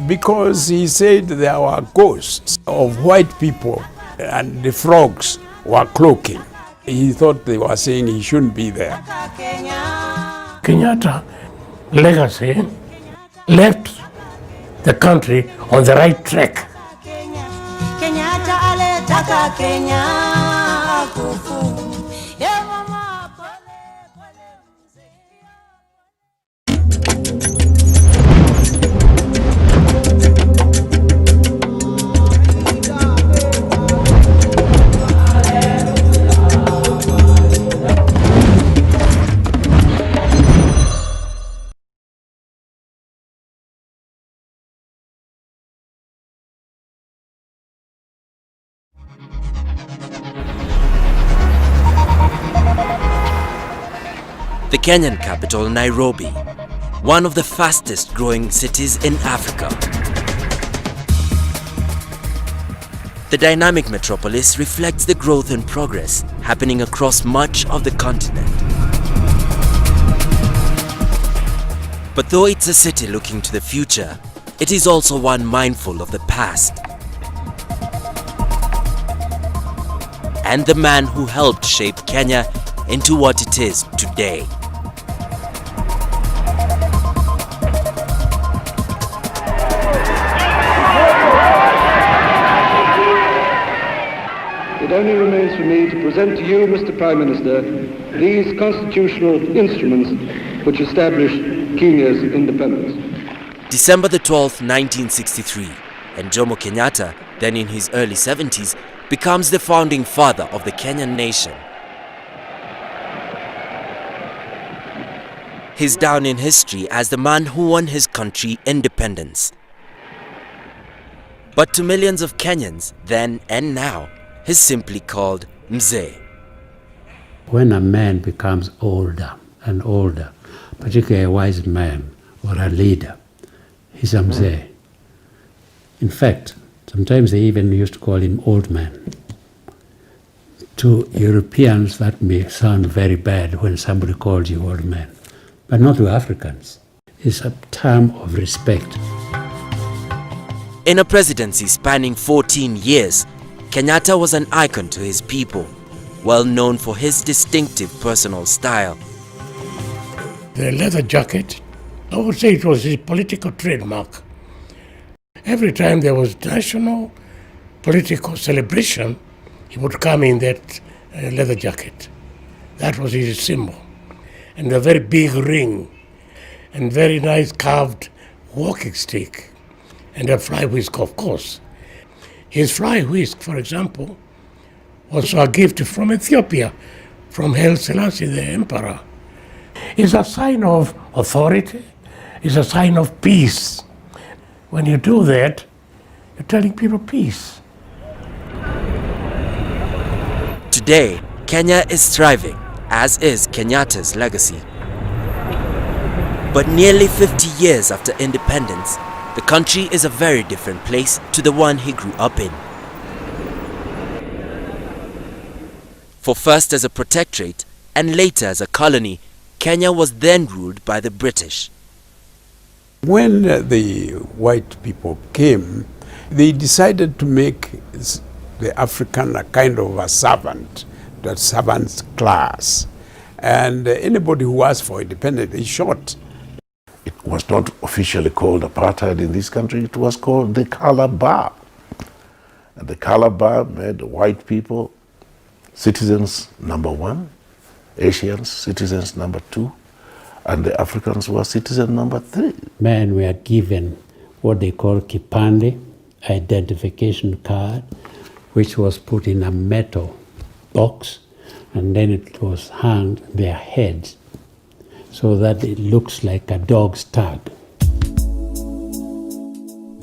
Because he said there were ghosts of white people and the frogs were cloaking. He thought they were saying he shouldn't be there. Kenyatta legacy left the country on the right track. The Kenyan capital, Nairobi, one of the fastest growing cities in Africa. The dynamic metropolis reflects the growth and progress happening across much of the continent. But though it's a city looking to the future, it is also one mindful of the past. And the man who helped shape Kenya into what it is today. It only remains for me to present to you, Mr. Prime Minister, these constitutional instruments which establish Kenya's independence. December the 12th, 1963, and Jomo Kenyatta, then in his early 70s, becomes the founding father of the Kenyan nation. He's down in history as the man who won his country independence. But to millions of Kenyans, then and now, he's simply called Mzee. When a man becomes older and older, particularly a wise man or a leader, he's a Mzee. In fact, sometimes they even used to call him old man. To Europeans, that may sound very bad when somebody calls you old man, but not to Africans. It's a term of respect. In a presidency spanning 14 years, Kenyatta was an icon to his people, well known for his distinctive personal style. The leather jacket, I would say it was his political trademark. Every time there was national political celebration, he would come in that leather jacket. That was his symbol. And a very big ring, and very nice carved walking stick, and a fly whisk, of course. His fly whisk, for example, was a gift from Ethiopia, from Haile Selassie, the emperor. It's a sign of authority, it's a sign of peace. When you do that, you're telling people peace. Today, Kenya is thriving, as is Kenyatta's legacy. But nearly 50 years after independence, the country is a very different place to the one he grew up in. For first as a protectorate and later as a colony, Kenya was then ruled by the British. When the white people came, they decided to make the African a kind of a servant, the servant class. And anybody who asked for independence is shot. It was not officially called apartheid in this country, it was called the color bar. And the color bar made white people citizens number one, Asians citizens number two, and the Africans were citizen number three. Men were given what they call kipande, identification card, which was put in a metal box, and then it was hung their heads so that it looks like a dog's tag.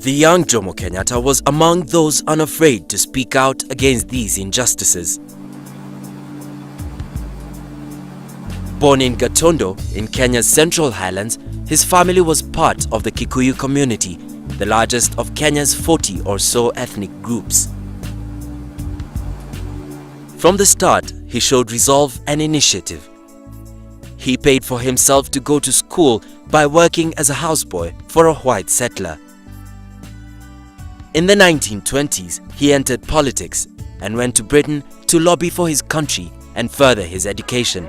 The young Jomo Kenyatta was among those unafraid to speak out against these injustices. Born in Gatondo in Kenya's Central Highlands, his family was part of the Kikuyu community, the largest of Kenya's 40 or so ethnic groups. From the start, he showed resolve and initiative. He paid for himself to go to school by working as a houseboy for a white settler. In the 1920s, he entered politics and went to Britain to lobby for his country and further his education.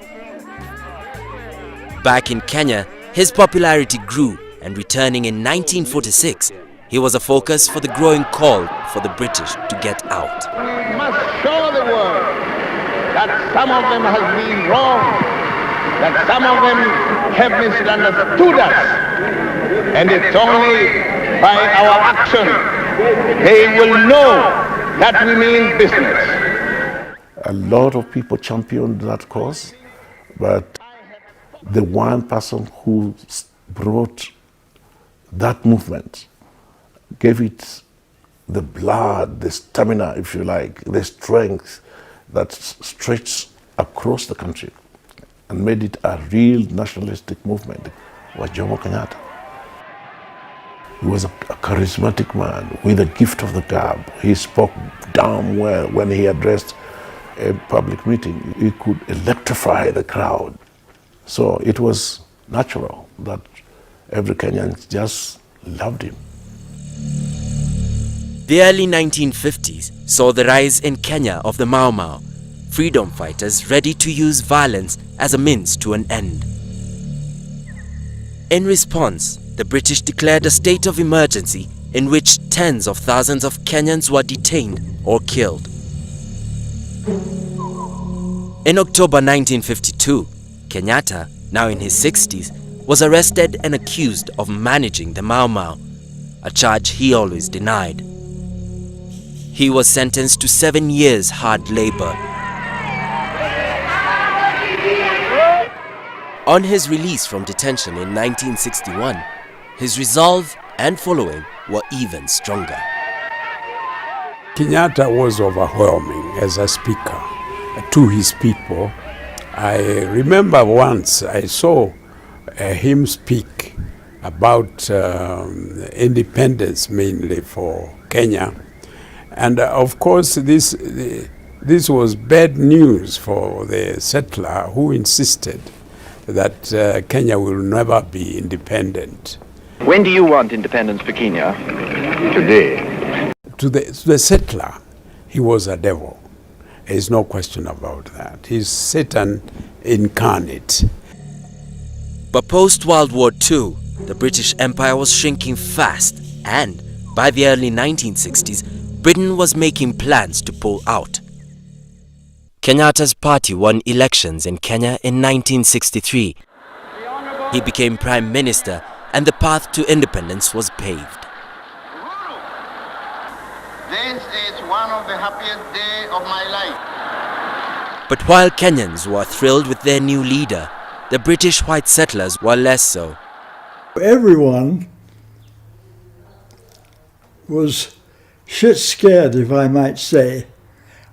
Back in Kenya, his popularity grew, and returning in 1946, he was a focus for the growing call for the British to get out. We must show the world that some of them have been wrong, that some of them have misunderstood us, and it's only by our action they will know that we mean business. A lot of people championed that cause, but the one person who brought that movement, gave it the blood, the stamina, if you like, the strength that stretched across the country and made it a real nationalistic movement, was Jomo Kenyatta. He was a charismatic man with a gift of the gab. He spoke damn well when he addressed a public meeting. He could electrify the crowd. So it was natural that every Kenyan just loved him. The early 1950s saw the rise in Kenya of the Mau Mau, freedom fighters ready to use violence as a means to an end. In response, the British declared a state of emergency in which tens of thousands of Kenyans were detained or killed. In October 1952, Kenyatta, now in his 60s, was arrested and accused of managing the Mau Mau, a charge he always denied. He was sentenced to 7 years hard labor. On his release from detention in 1961, his resolve and following were even stronger. Kenyatta was overwhelming as a speaker to his people. I remember once I saw him speak about independence mainly for Kenya. And of course this was bad news for the settler who insisted that Kenya will never be independent. When do you want independence for Kenya? Today. To the settler, he was a devil. There's no question about that. He's Satan incarnate. But post-World War II, the British Empire was shrinking fast, and by the early 1960s, Britain was making plans to pull out. Kenyatta's party won elections in Kenya in 1963. He became Prime Minister, and the path to independence was paved. This is one of the happiest days of my life. But while Kenyans were thrilled with their new leader, the British white settlers were less so. Everyone was shit scared, if I might say,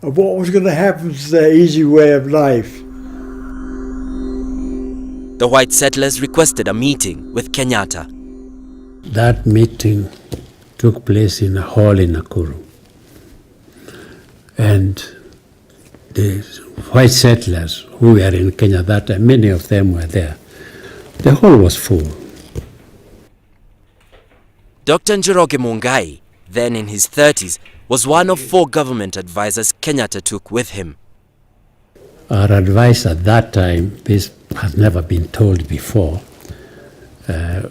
of what was going to happen to their easy way of life. The white settlers requested a meeting with Kenyatta. That meeting took place in a hall in Nakuru. And the white settlers who were in Kenya that time, many of them were there. The hall was full. Dr. Njoroge Mungai, then in his 30s, was one of 4 government advisors Kenyatta took with him. Our advice at that time, this has never been told before,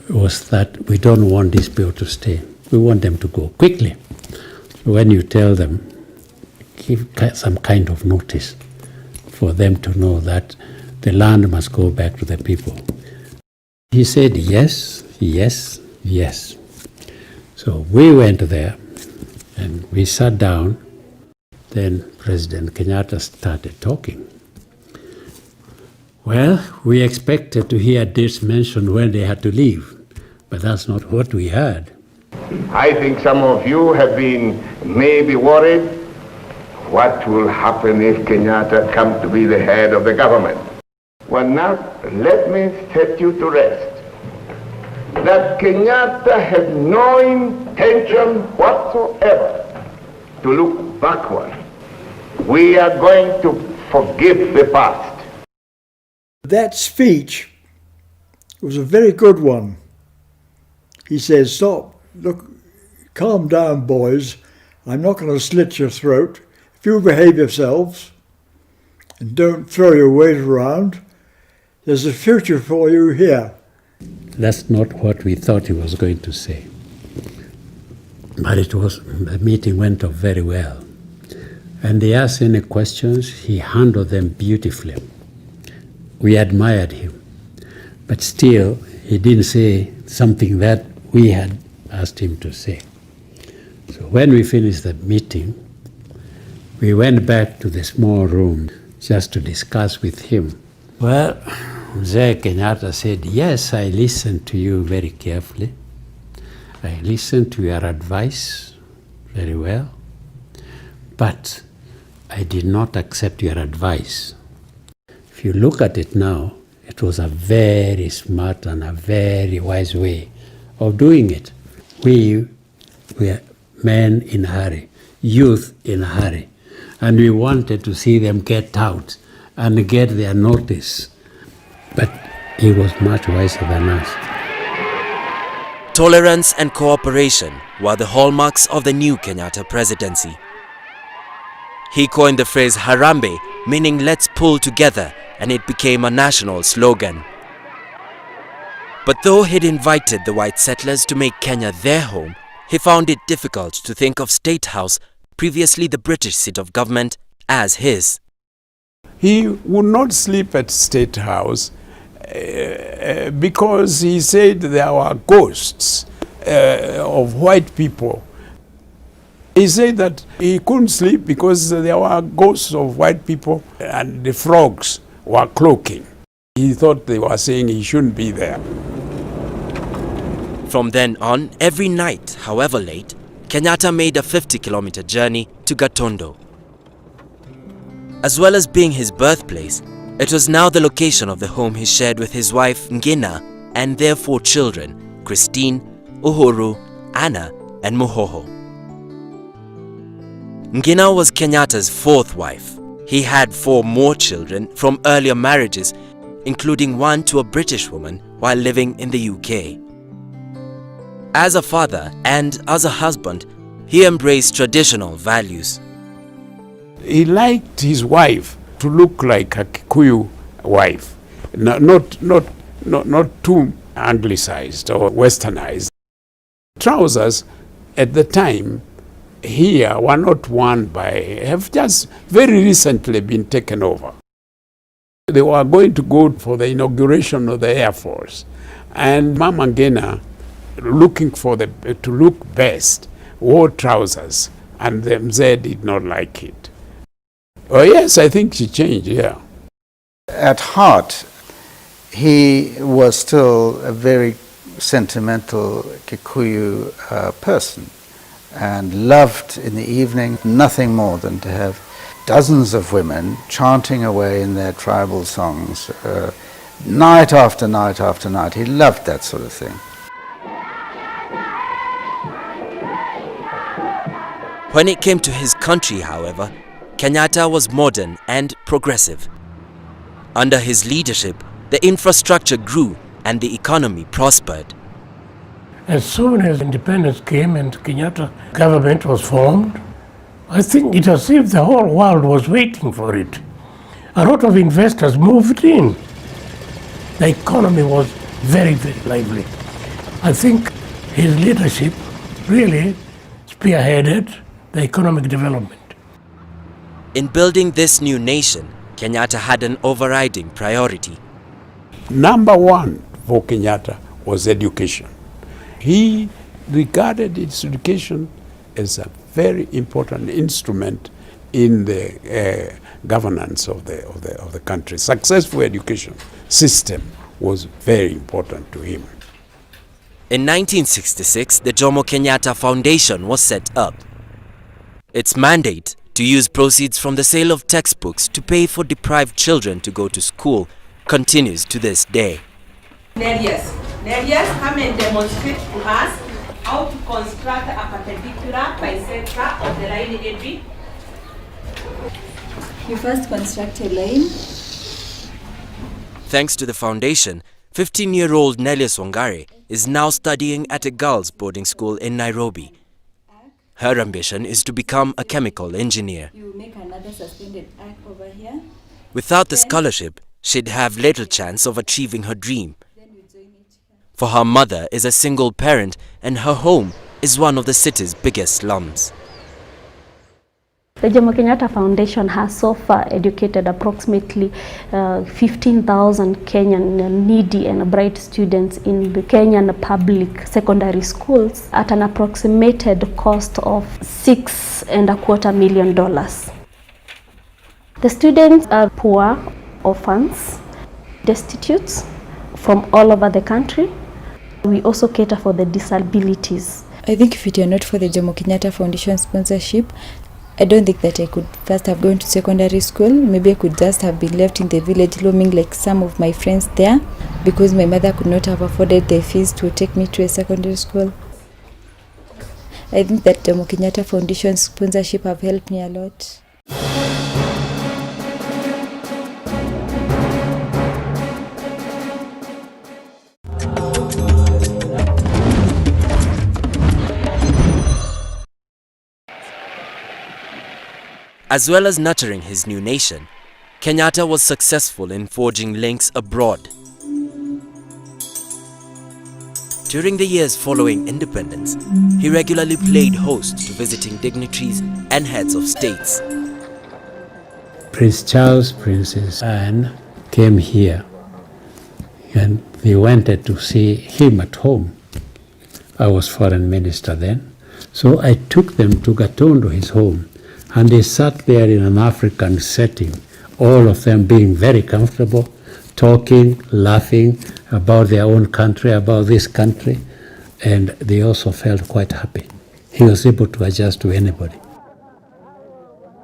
was that we don't want these people to stay. We want them to go quickly. So when you tell them, give some kind of notice for them to know that the land must go back to the people. He said yes, yes, yes. So we went there and we sat down. Then President Kenyatta started talking. Well, we expected to hear this mentioned when they had to leave, but that's not what we heard. I think some of you have been maybe worried what will happen if Kenyatta comes to be the head of the government. Well, now let me set you to rest that Kenyatta has no intention whatsoever to look backward. We are going to forgive the past. That speech was a very good one. He says, stop, look, calm down, boys. I'm not going to slit your throat. If you behave yourselves and don't throw your weight around, there's a future for you here. That's not what we thought he was going to say. But the meeting went off very well. And they asked any questions, he handled them beautifully. We admired him. But still, he didn't say something that we had asked him to say. So when we finished the meeting, we went back to the small room just to discuss with him. Well, Mzee Kenyatta said, yes, I listened to you very carefully. I listened to your advice very well, but I did not accept your advice. If you look at it now, it was a very smart and a very wise way of doing it. We were men in a hurry, youth in a hurry, and we wanted to see them get out and get their notice. But he was much wiser than us. Tolerance and cooperation were the hallmarks of the new Kenyatta presidency. He coined the phrase Harambe, meaning let's pull together, and it became a national slogan. But though he'd invited the white settlers to make Kenya their home, he found it difficult to think of State House, previously the British seat of government, as his. He would not sleep at State House because he said there were ghosts of white people. He said that he couldn't sleep because there were ghosts of white people and the frogs were cloaking. He thought they were saying he shouldn't be there. From then on, every night, however late, Kenyatta made a 50-kilometer journey to Gatondo. As well as being his birthplace, it was now the location of the home he shared with his wife Ngina and their 4 children, Christine, Uhuru, Anna and Muhoho. Ngina was Kenyatta's 4th wife. He had 4 more children from earlier marriages, including one to a British woman while living in the UK. As a father and as a husband, he embraced traditional values. He liked his wife to look like a Kikuyu wife, not too anglicized or westernized. Trousers at the time here were not worn have just very recently been taken over. They were going to go for the inauguration of the Air Force, and Mama Ngina, looking for to look best, wore trousers, and the Mzee did not like it. Oh yes, I think she changed, yeah. At heart, he was still a very sentimental Kikuyu person, and loved in the evening nothing more than to have dozens of women chanting away in their tribal songs night after night after night. He loved that sort of thing. When it came to his country, however, Kenyatta was modern and progressive. Under his leadership, the infrastructure grew and the economy prospered. As soon as independence came and Kenyatta government was formed, I think it was as if the whole world was waiting for it. A lot of investors moved in. The economy was very, very lively. I think his leadership really spearheaded the economic development. In building this new nation, Kenyatta had an overriding priority. Number 1 for Kenyatta was education. He regarded its education as a very important instrument in the governance of the country. Successful education system was very important to him. In 1966, the Jomo Kenyatta Foundation was set up. Its mandate, to use proceeds from the sale of textbooks to pay for deprived children to go to school, continues to this day. Nelius, come and demonstrate to us how to construct a perpendicular bisector of the line AB. You first construct a line. Thanks to the foundation, 15-year-old Nelius Wangari is now studying at a girls' boarding school in Nairobi. Her ambition is to become a chemical engineer. You make another suspended arc over here. Without the scholarship, she'd have little chance of achieving her dream. For her mother is a single parent and her home is one of the city's biggest slums. The Jomo Kenyatta Foundation has so far educated approximately 15,000 Kenyan needy and bright students in the Kenyan public secondary schools at an approximated cost of $6.25 million. The students are poor, orphans, destitutes from all over the country. We also cater for the disabilities. I think if it were not for the Jomo Kenyatta Foundation sponsorship, I don't think that I could first have gone to secondary school. Maybe I could just have been left in the village roaming like some of my friends there, because my mother could not have afforded the fees to take me to a secondary school. I think that Jomo Kenyatta Foundation sponsorship have helped me a lot. As well as nurturing his new nation, Kenyatta was successful in forging links abroad. During the years following independence, he regularly played host to visiting dignitaries and heads of states. Prince Charles, Princess Anne came here and they wanted to see him at home. I was foreign minister then, so I took them to Gatondo, his home, and they sat there in an African setting, all of them being very comfortable, talking, laughing about their own country, about this country, and they also felt quite happy. He was able to adjust to anybody.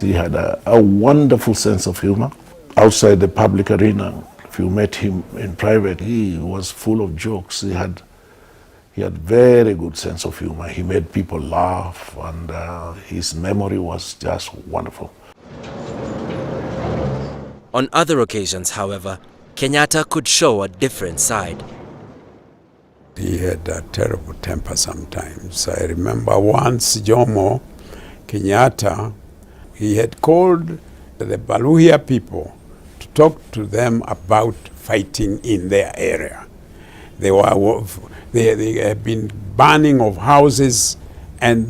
He had a wonderful sense of humor. Outside the public arena, if you met him in private, he was full of jokes. He had very good sense of humor. He made people laugh, and his memory was just wonderful. On other occasions, however, Kenyatta could show a different side. He had a terrible temper sometimes. I remember once Jomo Kenyatta, he had called the Baluhia people to talk to them about fighting in their area. They had been burning of houses, and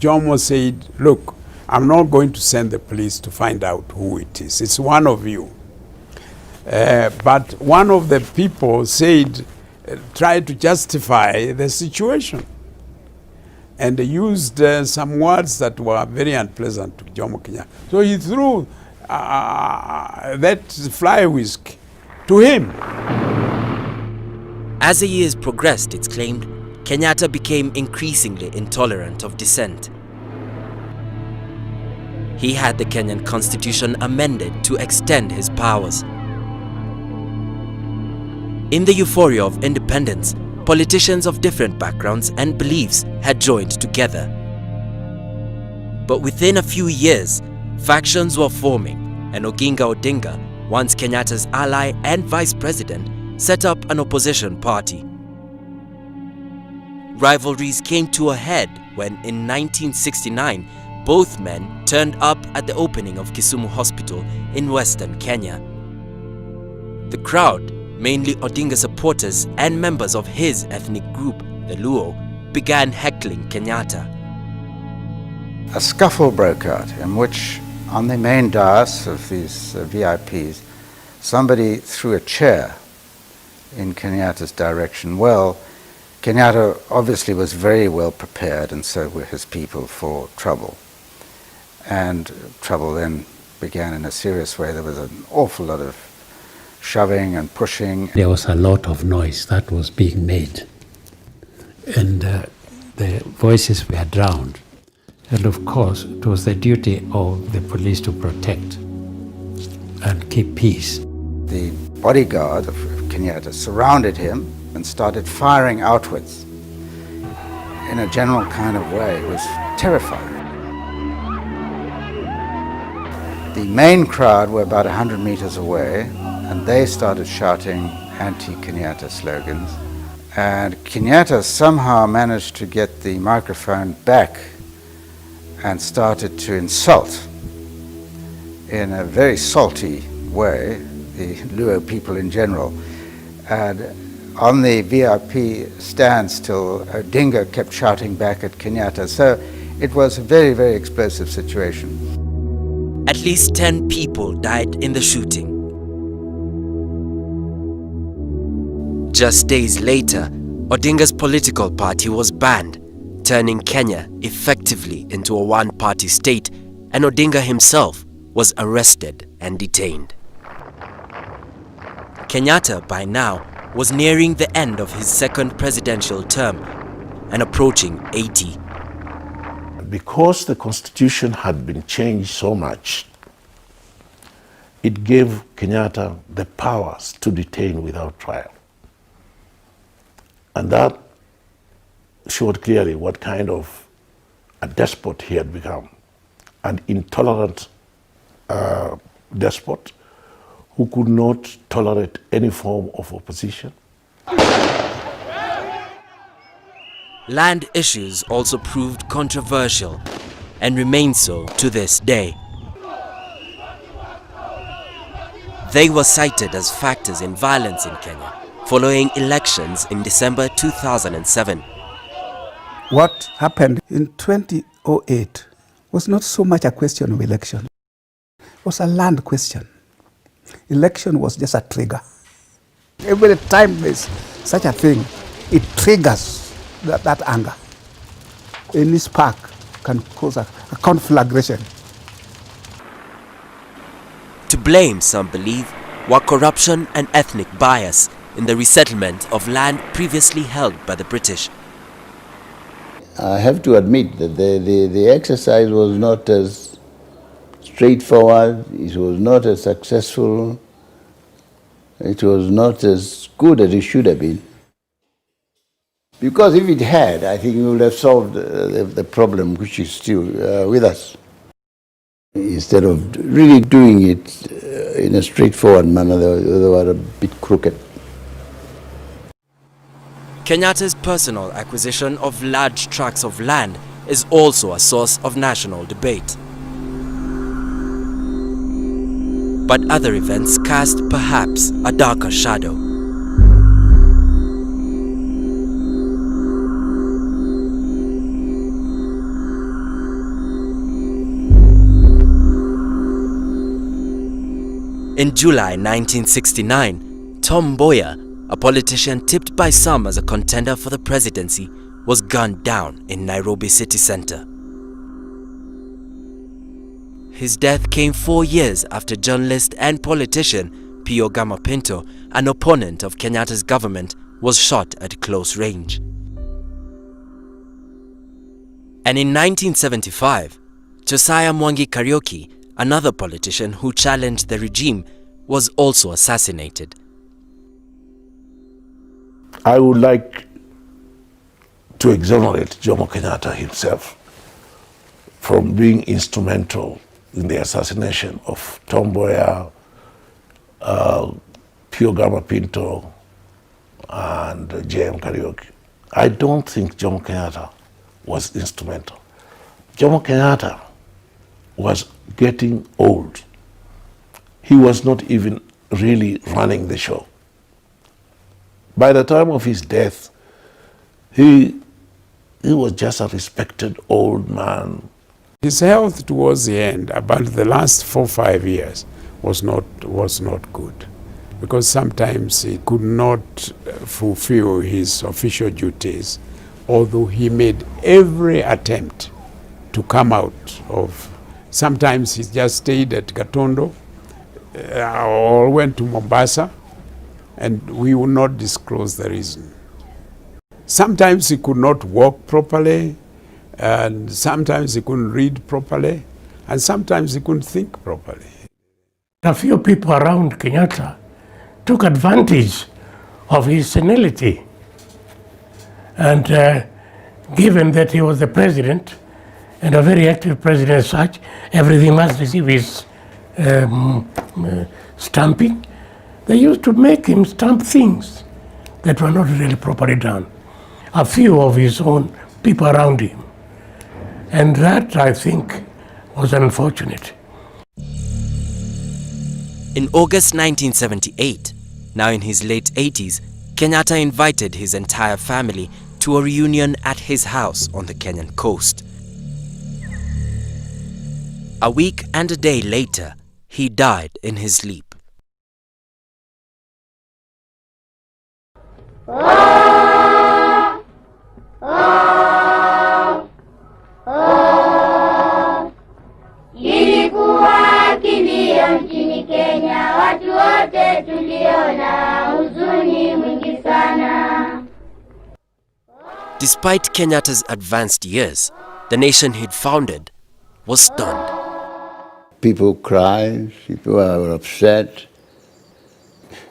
Jomo said, look, I'm not going to send the police to find out who it is. It's one of you. But one of the people said, tried to justify the situation. And they used some words that were very unpleasant to Jomo Kenyatta. So he threw that fly whisk to him. As the years progressed, it's claimed, Kenyatta became increasingly intolerant of dissent. He had the Kenyan constitution amended to extend his powers. In the euphoria of independence, politicians of different backgrounds and beliefs had joined together. But within a few years, factions were forming, and Oginga Odinga, once Kenyatta's ally and vice president, set up an opposition party. Rivalries came to a head when in 1969, both men turned up at the opening of Kisumu Hospital in western Kenya. The crowd, mainly Odinga supporters and members of his ethnic group, the Luo, began heckling Kenyatta. A scuffle broke out in which, on the main dais of these VIPs, somebody threw a chair in Kenyatta's direction. Well, Kenyatta obviously was very well prepared, and so were his people, for trouble. And trouble then began in a serious way. There was an awful lot of shoving and pushing. There was a lot of noise that was being made, and the voices were drowned. And of course, it was the duty of the police to protect and keep peace. The bodyguard of Kenyatta surrounded him and started firing outwards in a general kind of way. It was terrifying. The main crowd were about 100 meters away, and they started shouting anti-Kenyatta slogans. And Kenyatta somehow managed to get the microphone back and started to insult in a very salty way the Luo people in general. And on the VIP standstill, Odinga kept shouting back at Kenyatta. So it was a very, very explosive situation. At least 10 people died in the shooting. Just days later, Odinga's political party was banned, turning Kenya effectively into a one-party state, and Odinga himself was arrested and detained. Kenyatta, by now, was nearing the end of his second presidential term and approaching 80. Because the constitution had been changed so much, it gave Kenyatta the powers to detain without trial. And that showed clearly what kind of a despot he had become, an intolerant despot who could not tolerate any form of opposition. Land issues also proved controversial and remain so to this day. They were cited as factors in violence in Kenya following elections in December 2007. What happened in 2008 was not so much a question of election. It was a land question. Election was just a trigger. Every time there's such a thing, it triggers that anger. Any spark can cause a conflagration. To blame, some believe, were corruption and ethnic bias in the resettlement of land previously held by the British. I have to admit that the exercise was not as straightforward, it was not as successful, it was not as good as it should have been. Because if it had, I think we would have solved the problem which is still with us. Instead of really doing it in a straightforward manner, they were a bit crooked. Kenyatta's personal acquisition of large tracts of land is also a source of national debate. But other events cast perhaps a darker shadow. In July 1969, Tom Mboya, a politician tipped by some as a contender for the presidency, was gunned down in Nairobi city centre. His death came 4 years after journalist and politician Pio Gama Pinto, an opponent of Kenyatta's government, was shot at close range. And in 1975, Josiah Mwangi Kariuki, another politician who challenged the regime, was also assassinated. I would like to exonerate Jomo Kenyatta himself from being instrumental in the assassination of Tom Mboya, Pio Gama Pinto, and J.M. Kariuki. I don't think Jomo Kenyatta was instrumental. Jomo Kenyatta was getting old. He was not even really running the show. By the time of his death, he was just a respected old man. His health towards the end, about the last 4 or 5 years, was not good, because sometimes he could not fulfill his official duties, although he made every attempt to come out of. Sometimes he just stayed at Gatondo or went to Mombasa, and we will not disclose the reason. Sometimes he could not walk properly, and sometimes he couldn't read properly, and sometimes he couldn't think properly. A few people around Kenyatta took advantage of his senility, and given that he was the president, and a very active president as such, everything must receive his stamping. They used to make him stamp things that were not really properly done. A few of his own people around him And that, I think, was unfortunate. In August 1978, now in his late 80s, Kenyatta invited his entire family to a reunion at his house on the Kenyan coast. A week and a day later, he died in his sleep. Ilikuwa kilio nchini Kenya, watu wote tuliona huzuni mwingi sana. Despite Kenyatta's advanced years, the nation he'd founded was stunned. People cried, people were upset.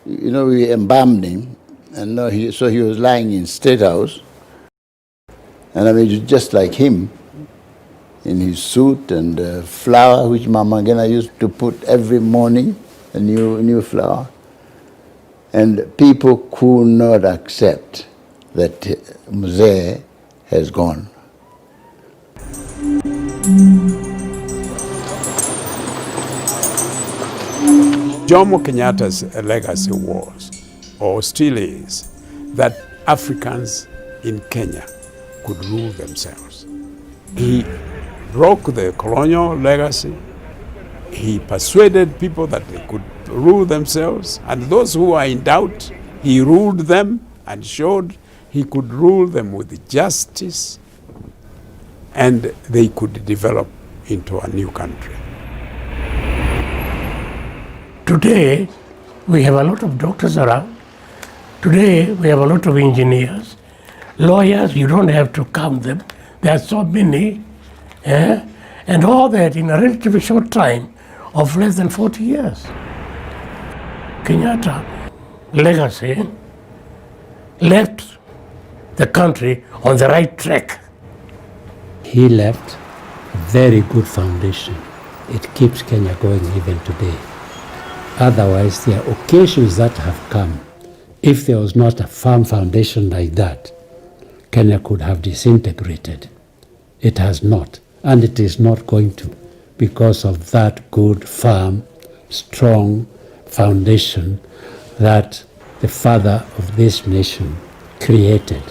You know, we embalmed him, and so he was lying in State House. And I mean, just like him, in his suit and flower, which Mama Ngina used to put every morning, a new flower. And people could not accept that Mzee has gone. Jomo Kenyatta's legacy was, or still is, that Africans in Kenya could rule themselves. He broke the colonial legacy. He persuaded people that they could rule themselves, and those who are in doubt, he ruled them and showed he could rule them with justice, and they could develop into a new country. Today, we have a lot of doctors around. Today, we have a lot of engineers. Lawyers, you don't have to count them. There are so many. And all that in a relatively short time of less than 40 years. Kenyatta legacy left the country on the right track. He left a very good foundation. It keeps Kenya going even today. Otherwise, there are occasions that have come. If there was not a firm foundation like that, Kenya could have disintegrated. It has not, and it is not going to, because of that good, firm, strong foundation that the father of this nation created.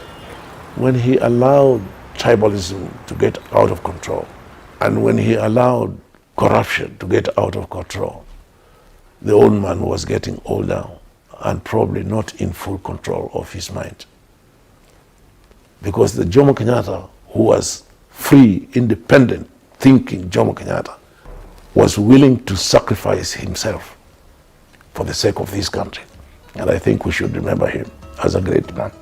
When he allowed tribalism to get out of control, and when he allowed corruption to get out of control, the old man was getting older and probably not in full control of his mind. Because the Jomo Kenyatta, who was free, independent, thinking Jomo Kenyatta, was willing to sacrifice himself for the sake of this country. And I think we should remember him as a great man.